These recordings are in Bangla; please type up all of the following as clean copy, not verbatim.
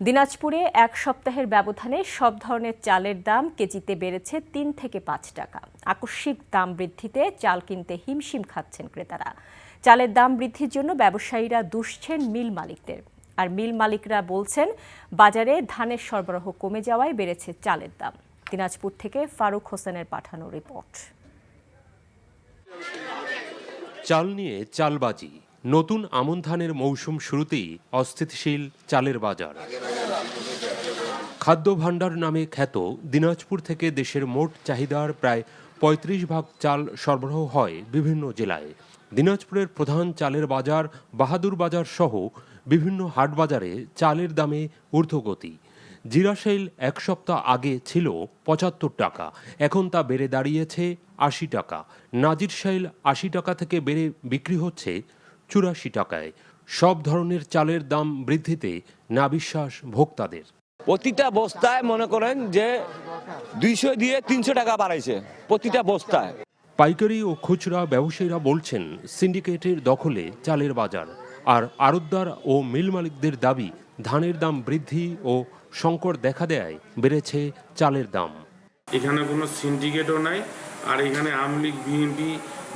দিনাজপুরে এক সপ্তাহের ব্যবধানে সব ধরনের চালের দাম কেজিতে বেড়েছে ৩ থেকে ৫ টাকা। আকস্মিক দাম বৃদ্ধিতে চাল কিনতে হিমশিম খাচ্ছেন ক্রেতারা। চালের দাম বৃদ্ধির জন্য ব্যবসায়ীরা দুষছেন মিল মালিকদের। আর মিল মালিকরা বলছেন, বাজারে ধানের সরবরাহ কমে যাওয়ায় বেড়েছে চালের দাম। দিনাজপুর থেকে ফারুক হোসেনের পাঠানো রিপোর্ট। চাল নিয়ে চালবাজি। নতুন আমন ধানের মৌসুম শুরুতেই অস্থিতিশীল চালের বাজার। খাদ্য ভাণ্ডার নামে খ্যাত দিনাজপুর থেকে দেশের মোট চাহিদার প্রায় ৩৫% চাল সরবরাহ হয় বিভিন্ন জেলায়। দিনাজপুরের প্রধান চালের বাজার বাহাদুর বাজার সহ বিভিন্ন হাট বাজারে চালের দামে ঊর্ধ্বগতি। জিরাশাইল এক সপ্তাহ আগে ছিল ৭৫ টাকা, এখন তা বেড়ে দাঁড়িয়েছে ৮০ টাকা। নাজিরশাইল ৮০ টাকা থেকে বেড়ে বিক্রি হচ্ছে ৮৪ টাকায়। সব ধরনের চালের দাম বৃদ্ধিতে নাবিশ্বাস ভোক্তাদের। প্রতিটা বস্তায় মনে করেন যে ২০০ দিয়ে ৩০০ টাকা বাড়াইছে প্রতিটা বস্তায়। পাইকারি ও খুচরা ব্যবসায়ীরা বলছেন, সিন্ডিকেটের দখলে চালের বাজার। আর আড়তদার ও মিল মালিকদের দাবি, ধানের দাম বৃদ্ধি ও সংকট দেখা দেয় বেড়েছে চালের দাম। এখানে কোনো সিন্ডিকেটও নাই, আর এখানে আওয়ামী লীগ, বিএনপি,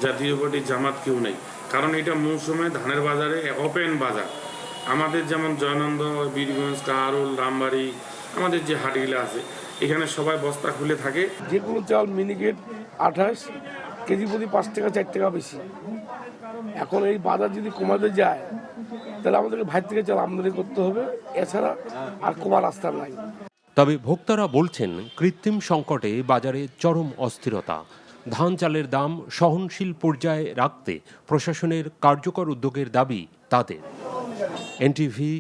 জাতীয় পার্টি, জামাত কেউ নেই। কারণ এটা মৌসুমে ধানের বাজারে ওপেন বাজার। আমাদের যেমন জয়নন্দ, বীরগঞ্জ, কাহারোল, রামবাড়ি, আমাদের যে হাটগুলো আছে, এখানে সবাই বস্তা খুলে থাকে। যে কোনো চাল মিনিকেট ২৮ কেজি প্রতি ৫ টাকা ৪ টাকা বেশি। এখন এই বাজার যদি কমাতে যায় তাহলে আমাদেরকে বাইরে থেকে চাল আমদানি করতে হবে, এছাড়া আর কমার রাস্তা নাই। তবে ভোক্তারা বলছেন, কৃত্রিম সংকটে বাজারে চরম অস্থিরতা। ধান চালের দাম সহনশীল পর্যায়ে রাখতে প্রশাসনের কার্যকর উদ্যোগের দাবি তাদের। এনটিভি